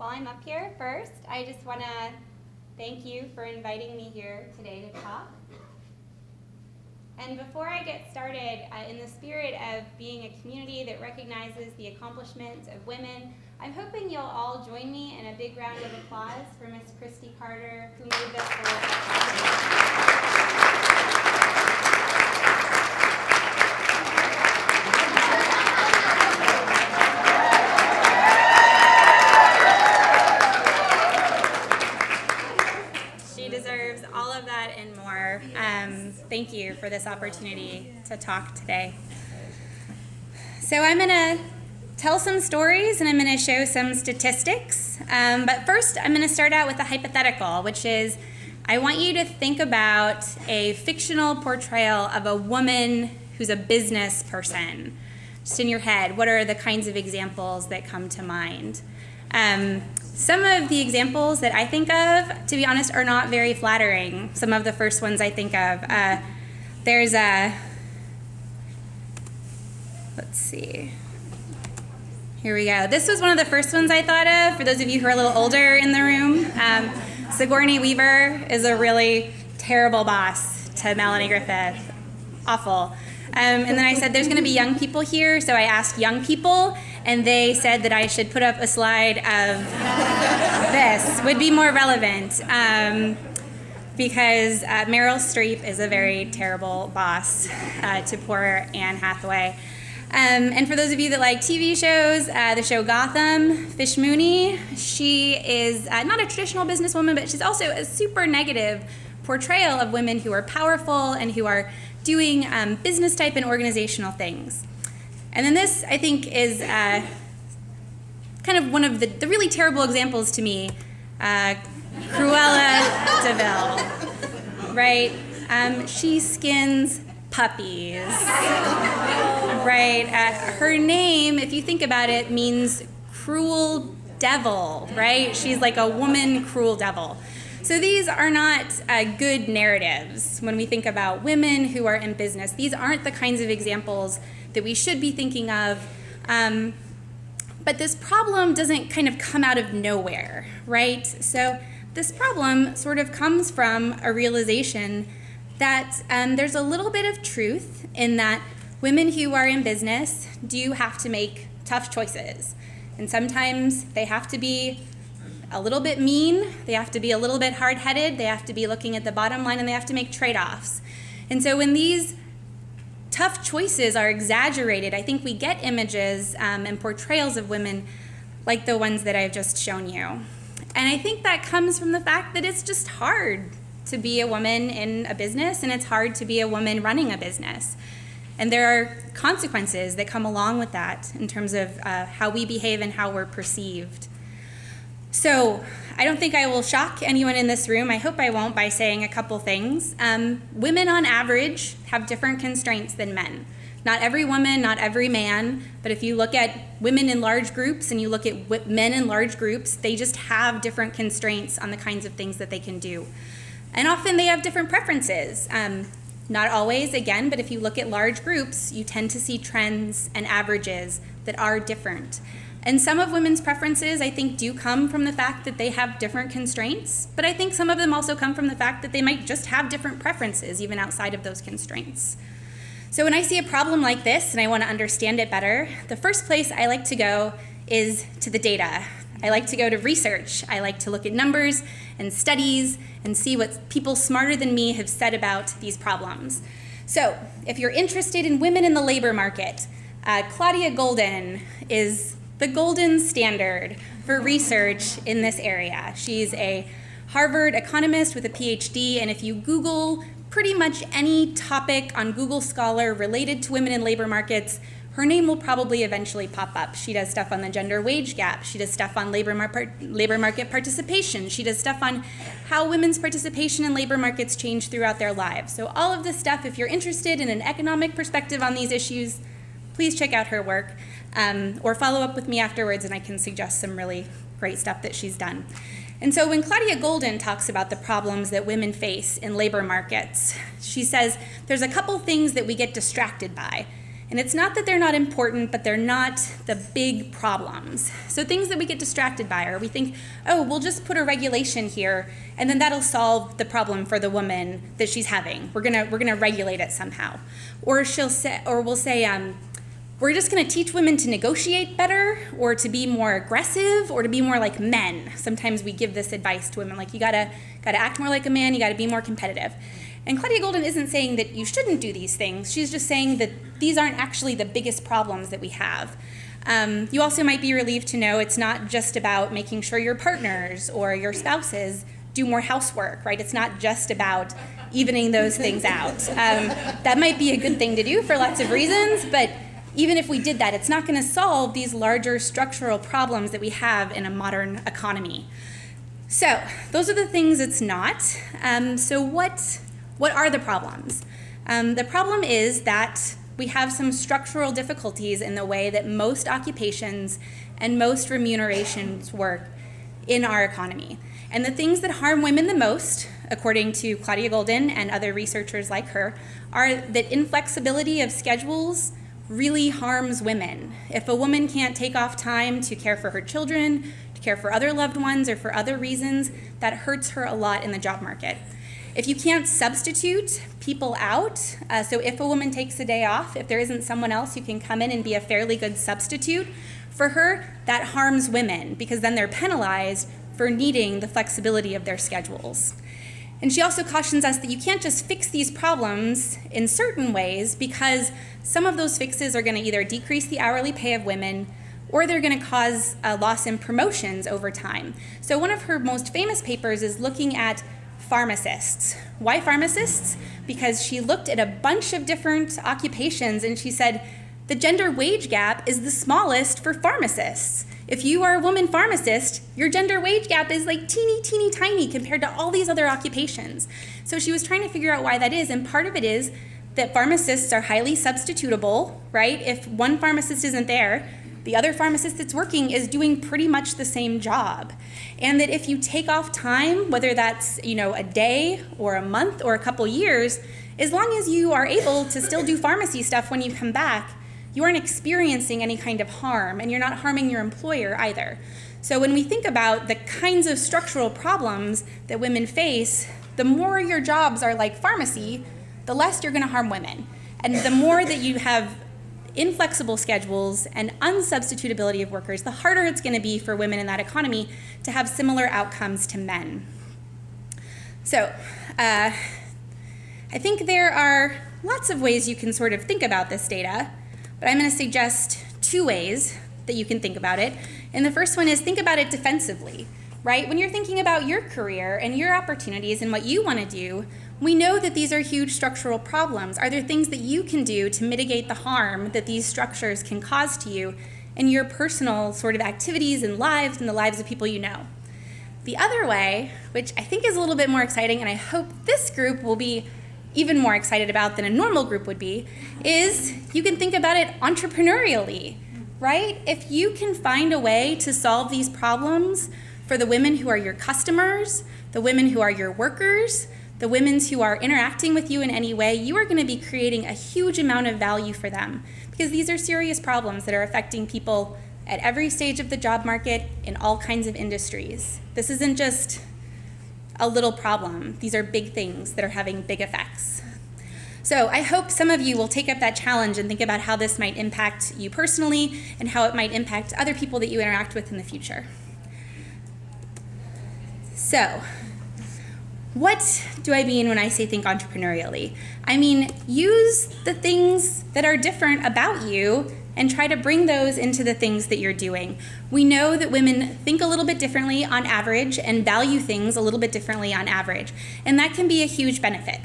while I'm up here, first, I just want to thank you for inviting me here today to talk. And before I get started, in the spirit of being a community that recognizes the accomplishments of women, I'm hoping you'll all join me in a big round of applause for Miss Christy Carter, who made this work. All of that and more. Thank you for this opportunity to talk today. So I'm going to tell some stories and I'm going to show some statistics. But first, I'm going to start out with a hypothetical, which is I want you to think about a fictional portrayal of a woman who's a business person. Just in your head, what are the kinds of examples that come to mind? Some of the examples that I think of, to be honest, are not very flattering. Some of the first ones I think of. There's a, let's see. Here we go. This was one of the first ones I thought of, for those of you who are a little older in the room. Sigourney Weaver is a really terrible boss to Melanie Griffith. Awful. And then I said, there's going to be young people here, so I asked young people, and they said that I should put up a slide of this, would be more relevant, because Meryl Streep is a very terrible boss to poor Anne Hathaway. And for those of you that like TV shows, the show Gotham, Fish Mooney, she is not a traditional businesswoman, but she's also a super negative portrayal of women who are powerful and who are doing business type and organizational things. And then this, I think, is kind of one of the really terrible examples to me, Cruella de Vil, right? She skins puppies, right? Her name, if you think about it, means cruel devil, right? She's like a woman cruel devil. So these are not good narratives when we think about women who are in business. These aren't the kinds of examples that we should be thinking of. But this problem doesn't kind of come out of nowhere, right? So this problem sort of comes from a realization that there's a little bit of truth in that women who are in business do have to make tough choices. And sometimes they have to be a little bit mean, they have to be a little bit hard-headed, they have to be looking at the bottom line, and they have to make trade-offs. And so when these tough choices are exaggerated, I think we get images and portrayals of women like the ones that I've just shown you. And I think that comes from the fact that it's just hard to be a woman in a business, and it's hard to be a woman running a business. And there are consequences that come along with that in terms of how we behave and how we're perceived. So I don't think I will shock anyone in this room, I hope I won't, by saying a couple things. Women on average have different constraints than men. Not every woman, not every man, but if you look at women in large groups and you look at men in large groups, they just have different constraints on the kinds of things that they can do. And often they have different preferences. Not always, again, but if you look at large groups, you tend to see trends and averages that are different. And some of women's preferences, I think, do come from the fact that they have different constraints, but I think some of them also come from the fact that they might just have different preferences, even outside of those constraints. So when I see a problem like this and I want to understand it better, the first place I like to go is to the data. I like to go to research. I like to look at numbers and studies and see what people smarter than me have said about these problems. So if you're interested in women in the labor market, Claudia Golden is the golden standard for research in this area. She's a Harvard economist with a PhD, and if you Google pretty much any topic on Google Scholar related to women in labor markets, her name will probably eventually pop up. She does stuff on the gender wage gap. She does stuff on labor market participation. She does stuff on how women's participation in labor markets change throughout their lives. So all of this stuff, if you're interested in an economic perspective on these issues, please check out her work. Or follow up with me afterwards and I can suggest some really great stuff that she's done. And so when Claudia Golden talks about the problems that women face in labor markets, she says there's a couple things that we get distracted by. And it's not that they're not important, but they're not the big problems. So things that we get distracted by, or we think, oh, we'll just put a regulation here, and then that'll solve the problem for the woman that she's having. We're gonna regulate it somehow. Or we'll say, we're just gonna teach women to negotiate better, or to be more aggressive, or to be more like men. Sometimes we give this advice to women, like you gotta act more like a man, you gotta be more competitive. And Claudia Golden isn't saying that you shouldn't do these things. She's just saying that these aren't actually the biggest problems that we have. You also might be relieved to know it's not just about making sure your partners or your spouses do more housework, right? It's not just about evening those things out. That might be a good thing to do for lots of reasons, but even if we did that, it's not going to solve these larger structural problems that we have in a modern economy. So those are the things it's not. So what are the problems? The problem is that we have some structural difficulties in the way that most occupations and most remunerations work in our economy. And the things that harm women the most, according to Claudia Golden and other researchers like her, are that inflexibility of schedules really harms women. If a woman can't take off time to care for her children, to care for other loved ones, or for other reasons, that hurts her a lot in the job market. If you can't substitute people out, so if a woman takes a day off, if there isn't someone else who can come in and be a fairly good substitute for her, that harms women because then they're penalized for needing the flexibility of their schedules. And she also cautions us that you can't just fix these problems in certain ways because some of those fixes are going to either decrease the hourly pay of women or they're going to cause a loss in promotions over time. So one of her most famous papers is looking at pharmacists. Why pharmacists? Because she looked at a bunch of different occupations and she said, the gender wage gap is the smallest for pharmacists. If you are a woman pharmacist, your gender wage gap is like teeny tiny compared to all these other occupations. So she was trying to figure out why that is, and part of it is that pharmacists are highly substitutable, right? If one pharmacist isn't there, the other pharmacist that's working is doing pretty much the same job. And that if you take off time, whether that's a day or a month or a couple years, as long as you are able to still do pharmacy stuff when you come back, you aren't experiencing any kind of harm, and you're not harming your employer either. So when we think about the kinds of structural problems that women face, the more your jobs are like pharmacy, the less you're going to harm women. And the more that you have inflexible schedules and unsubstitutability of workers, the harder it's going to be for women in that economy to have similar outcomes to men. So I think there are lots of ways you can sort of think about this data, but I'm going to suggest two ways that you can think about it. And the first one is think about it defensively, right? When you're thinking about your career and your opportunities and what you want to do, we know that these are huge structural problems. Are there things that you can do to mitigate the harm that these structures can cause to you in your personal sort of activities and lives and the lives of people you know? The other way, which I think is a little bit more exciting, and I hope this group will be even more excited about than a normal group would be, is you can think about it entrepreneurially, right? If you can find a way to solve these problems for the women who are your customers, the women who are your workers, the women who are interacting with you in any way, you are going to be creating a huge amount of value for them because these are serious problems that are affecting people at every stage of the job market in all kinds of industries. This isn't just a little problem. These are big things that are having big effects. So I hope some of you will take up that challenge and think about how this might impact you personally and how it might impact other people that you interact with in the future. So, what do I mean when I say think entrepreneurially? I mean, use the things that are different about you and try to bring those into the things that you're doing. We know that women think a little bit differently on average and value things a little bit differently on average, and that can be a huge benefit.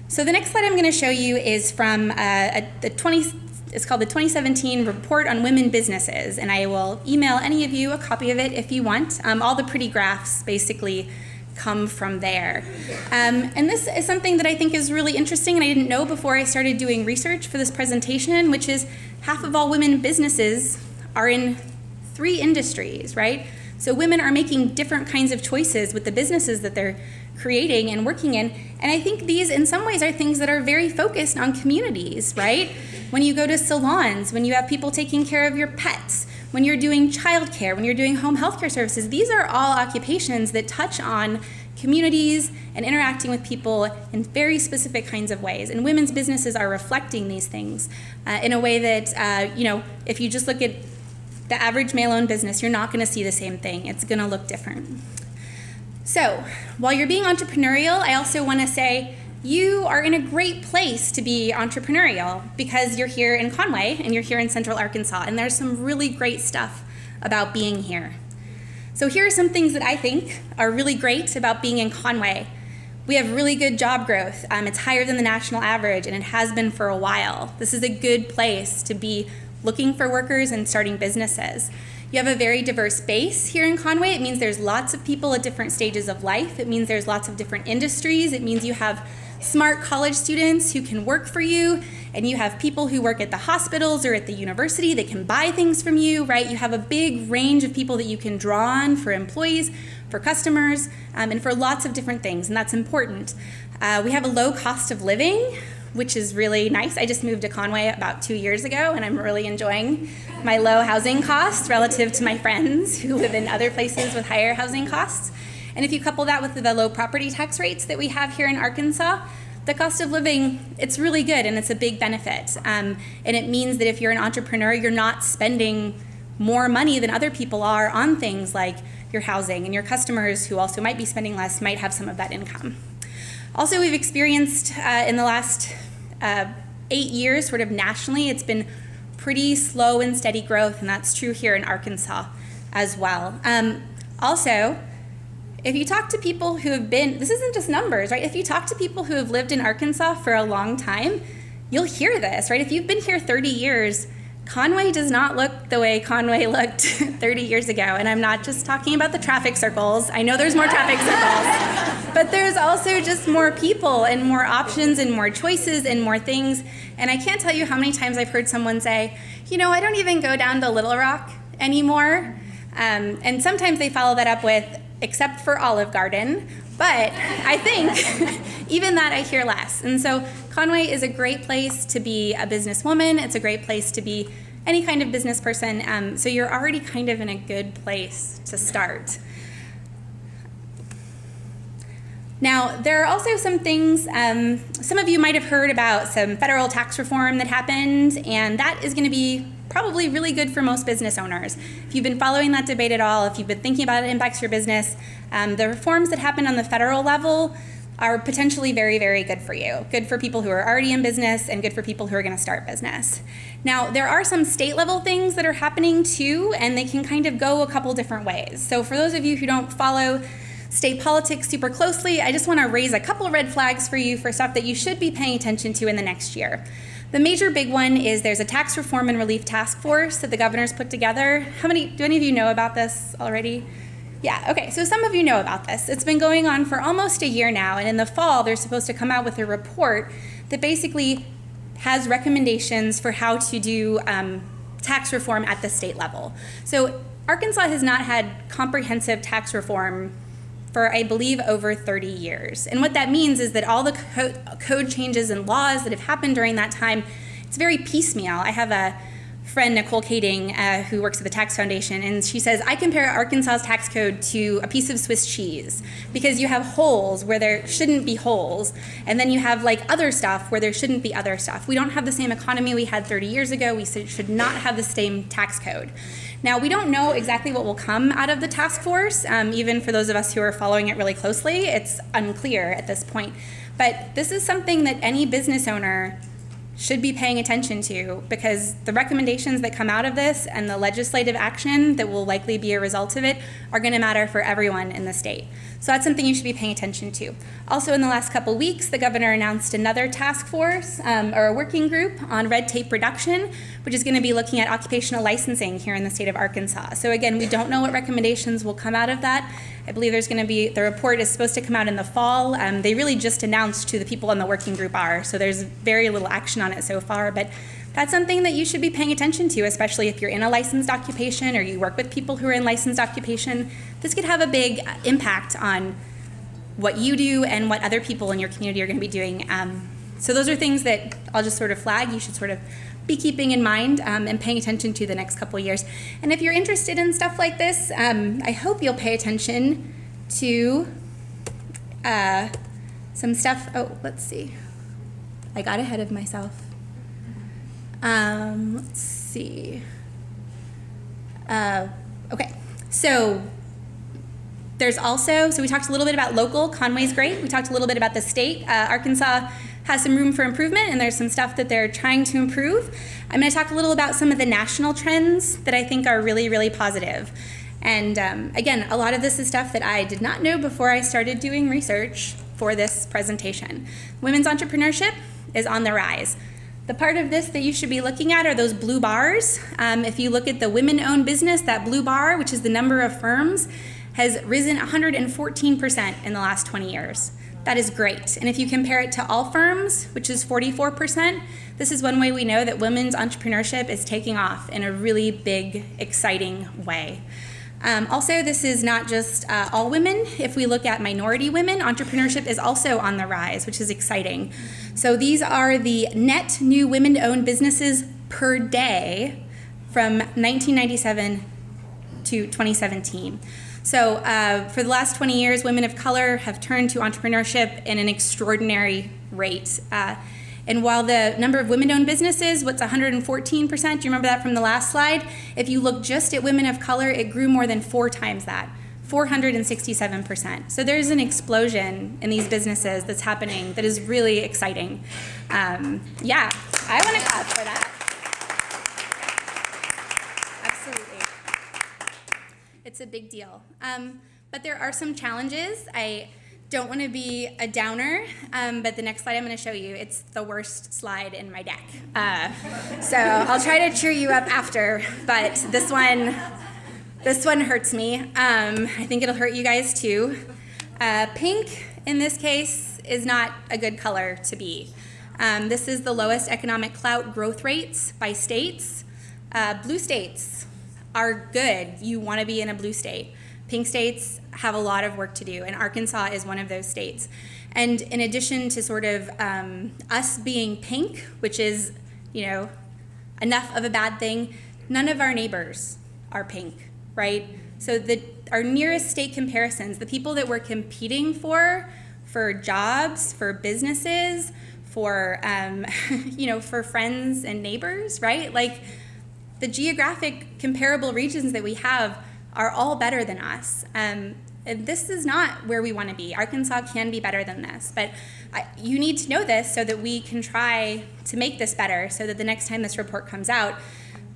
So the next slide I'm going to show you is from it's called the 2017 Report on Women Businesses, and I will email any of you a copy of it if you want. All the pretty graphs basically come from there. And this is something that I think is really interesting and I didn't know before I started doing research for this presentation, which is half of all women businesses are in 3 industries, right? So women are making different kinds of choices with the businesses that they're creating and working in. And I think these in some ways are things that are very focused on communities, right? when you go to salons, when you have people taking care of your pets, when you're doing childcare, when you're doing home health care services. These are all occupations that touch on communities and interacting with people in very specific kinds of ways. And women's businesses are reflecting these things in a way that, if you just look at the average male-owned business, you're not going to see the same thing. It's going to look different. So while you're being entrepreneurial, I also want to say you are in a great place to be entrepreneurial because you're here in Conway and you're here in Central Arkansas, and there's some really great stuff about being here. So here are some things that I think are really great about being in Conway. We have really good job growth. It's higher than the national average, and it has been for a while. This is a good place to be looking for workers and starting businesses. You have a very diverse base here in Conway. It means there's lots of people at different stages of life. It means there's lots of different industries. It means you have smart college students who can work for you, and you have people who work at the hospitals or at the university that can buy things from you, right? You have a big range of people that you can draw on for employees, for customers, and for lots of different things, and that's important. We have a low cost of living, which is really nice. I just moved to Conway about 2 years ago, and I'm really enjoying my low housing costs relative to my friends who live in other places with higher housing costs. And if you couple that with the low property tax rates that we have here in Arkansas, the cost of living, it's really good and it's a big benefit. And it means that if you're an entrepreneur, you're not spending more money than other people are on things like your housing, and your customers who also might be spending less might have some of that income. Also, we've experienced in the last 8 years, sort of nationally, it's been pretty slow and steady growth, and that's true here in Arkansas as well. Also, if you talk to people who have been, this isn't just numbers, right? If you talk to people who have lived in Arkansas for a long time, you'll hear this, right? If you've been here 30 years, Conway does not look the way Conway looked 30 years ago. And I'm not just talking about the traffic circles. I know there's more traffic circles, but there's also just more people and more options and more choices and more things. And I can't tell you how many times I've heard someone say, I don't even go down to Little Rock anymore. And sometimes they follow that up with, except for Olive Garden. But I think even that I hear less. And so Conway is a great place to be a businesswoman. It's a great place to be any kind of business person. So you're already kind of in a good place to start. Now, there are also some things, some of you might have heard about some federal tax reform that happened, and that is going to be probably really good for most business owners. If you've been following that debate at all, if you've been thinking about it impacts your business, the reforms that happen on the federal level are potentially very, very good for you. Good for people who are already in business and good for people who are going to start business. Now, there are some state level things that are happening too, and they can kind of go a couple different ways. So for those of you who don't follow state politics super closely, I just want to raise a couple red flags for you for stuff that you should be paying attention to in the next year. The major big one is there's a tax reform and relief task force that the governor's put together. Do any of you know about this already? Yeah, okay, so some of you know about this. It's been going on for almost a year now, and in the fall, they're supposed to come out with a report that basically has recommendations for how to do tax reform at the state level. So Arkansas has not had comprehensive tax reform for, I believe, over 30 years. And what that means is that all the code changes and laws that have happened during that time, it's very piecemeal. I have a friend, Nicole Kading, who works at the Tax Foundation, and she says, I compare Arkansas's tax code to a piece of Swiss cheese because you have holes where there shouldn't be holes, and then you have like other stuff where there shouldn't be other stuff. We don't have the same economy we had 30 years ago. We should not have the same tax code. Now, we don't know exactly what will come out of the task force. Even for those of us who are following it really closely, it's unclear at this point. But this is something that any business owner should be paying attention to, because the recommendations that come out of this and the legislative action that will likely be a result of it are going to matter for everyone in the state. So that's something you should be paying attention to. Also, in the last couple weeks, the governor announced another task force or a working group on red tape reduction, which is going to be looking at occupational licensing here in the state of Arkansas. So again, we don't know what recommendations will come out of that. I believe there's going to be, the report is supposed to come out in the fall. They really just announced who the people on the working group are, so there's very little action on it so far, but that's something that you should be paying attention to, especially if you're in a licensed occupation or you work with people who are in licensed occupation. This could have a big impact on what you do and what other people in your community are going to be doing. So those are things that I'll just sort of flag. You should sort of be keeping in mind and paying attention to the next couple of years. And if you're interested in stuff like this, I hope you'll pay attention to some stuff. Oh, let's see. I got ahead of myself. Let's see. Okay, so there's also, so we talked a little bit about local. Conway's great. We talked a little bit about the state. Arkansas has some room for improvement, and there's some stuff that they're trying to improve. I'm going to talk a little about some of the national trends that I think are really, really positive. And again, a lot of this is stuff that I did not know before I started doing research for this presentation. Women's entrepreneurship is on the rise. The part of this that you should be looking at are those blue bars. If you look at the women-owned business, that blue bar, which is the number of firms, has risen 114% in the last 20 years. That is great. And if you compare it to all firms, which is 44%, this is one way we know that women's entrepreneurship is taking off in a really big, exciting way. Also, this is not just all women. If we look at minority women, entrepreneurship is also on the rise, which is exciting. So these are the net new women-owned businesses per day from 1997 to 2017. So for the last 20 years, women of color have turned to entrepreneurship in an extraordinary rate. And while the number of women-owned businesses, what's 114%, do you remember that from the last slide? If you look just at women of color, it grew more than 4 times that, 467%. So there's an explosion in these businesses that's happening that is really exciting. Yeah, I want to clap for that. Absolutely. It's a big deal. But there are some challenges. I don't want to be a downer, but the next slide I'm going to show you, it's the worst slide in my deck. So I'll try to cheer you up after, but this one hurts me. I think it'll hurt you guys too. Pink, in this case, is not a good color to be. This is the lowest economic clout growth rates by states. Blue states are good. You want to be in a blue state. Pink states have a lot of work to do, and Arkansas is one of those states. And in addition to sort of us being pink, which is, you know, enough of a bad thing, none of our neighbors are pink, right? So our nearest state comparisons, the people that we're competing for jobs, for businesses, for, you know, for friends and neighbors, right? Like the geographic comparable regions that we have are all better than us. And this is not where we want to be. Arkansas can be better than this, but you need to know this so that we can try to make this better, so that the next time this report comes out,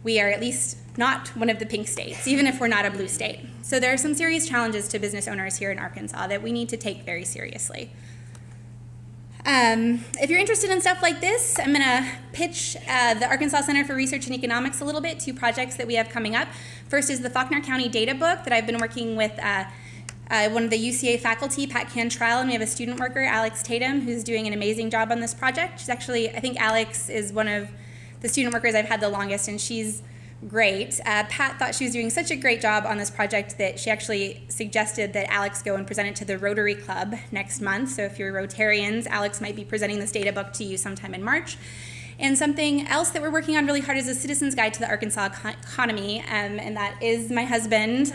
we are at least not one of the pink states, even if we're not a blue state. So there are some serious challenges to business owners here in Arkansas that we need to take very seriously. If you're interested in stuff like this, I'm going to pitch the Arkansas Center for Research and Economics a little bit, 2 projects that we have coming up. First is the Faulkner County data book that I've been working with one of the UCA faculty, Pat Cantrell, and we have a student worker, Alex Tatum, who's doing an amazing job on this project. She's actually, I think Alex is one of the student workers I've had the longest, and she's great. Pat thought she was doing such a great job on this project that she actually suggested that Alex go and present it to the Rotary Club next month. So if you're Rotarians, Alex might be presenting this data book to you sometime in March. And something else that we're working on really hard is a citizen's guide to the Arkansas economy, and that is my husband,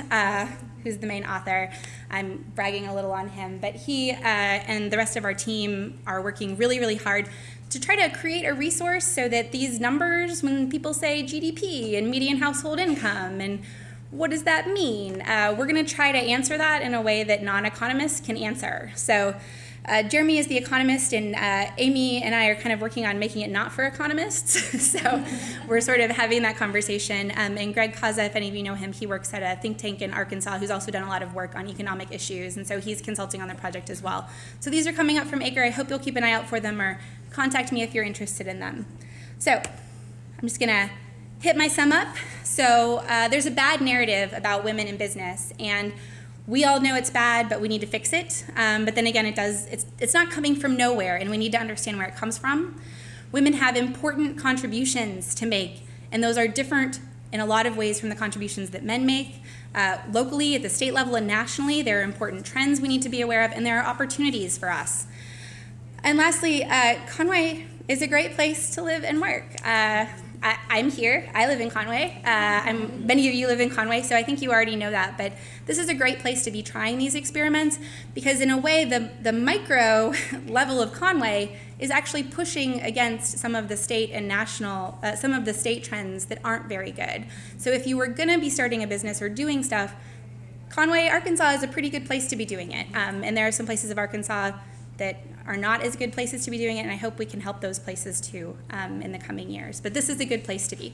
who's the main author. I'm bragging a little on him, but he and the rest of our team are working really, really hard to try to create a resource so that these numbers, when people say GDP and median household income and what does that mean, we're going to try to answer that in a way that non-economists can answer. So Jeremy is the economist, and Amy and I are kind of working on making it not for economists. So we're sort of having that conversation. And Greg Kaza, if any of you know him, he works at a think tank in Arkansas who's also done a lot of work on economic issues, and so he's consulting on the project as well. So these are coming up from ACRE. I hope you'll keep an eye out for them, or contact me if you're interested in them. So I'm just gonna hit my sum up. So there's a bad narrative about women in business, and we all know it's bad, but we need to fix it. But then again, it's not coming from nowhere, and we need to understand where it comes from. Women have important contributions to make, and those are different in a lot of ways from the contributions that men make. Locally, at the state level and nationally, there are important trends we need to be aware of, and there are opportunities for us. And lastly, Conway is a great place to live and work. I'm here. I live in Conway. Many of you live in Conway, so I think you already know that. But this is a great place to be trying these experiments because in a way, the micro level of Conway is actually pushing against some of the state and national, some of the state trends that aren't very good. So if you were gonna be starting a business or doing stuff, Conway, Arkansas is a pretty good place to be doing it. And there are some places of Arkansas that are not as good places to be doing it, and I hope we can help those places too in the coming years. But this is a good place to be.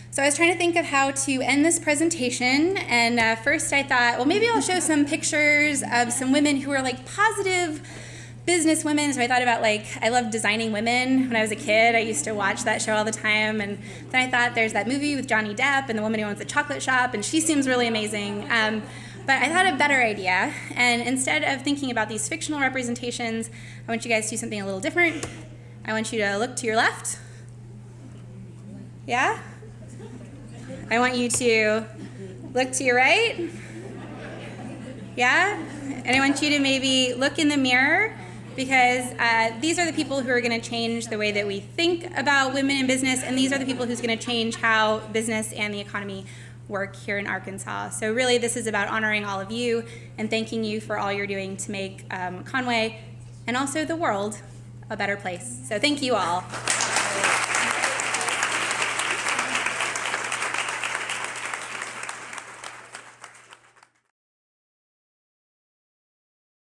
So I was trying to think of how to end this presentation, and first I thought, well, maybe I'll show some pictures of some women who are like positive business women. So I thought about I loved Designing Women when I was a kid. I used to watch that show all the time, and then I thought there's that movie with Johnny Depp and the woman who owns the chocolate shop, and she seems really amazing. But I thought a better idea, and instead of thinking about these fictional representations, I want you guys to do something a little different. I want you to look to your left. Yeah? I want you to look to your right. Yeah? And I want you to maybe look in the mirror because these are the people who are going to change the way that we think about women in business, and these are the people who's going to change how business and the economy work here in Arkansas. So really this is about honoring all of you and thanking you for all you're doing to make Conway and also the world a better place. So thank you all.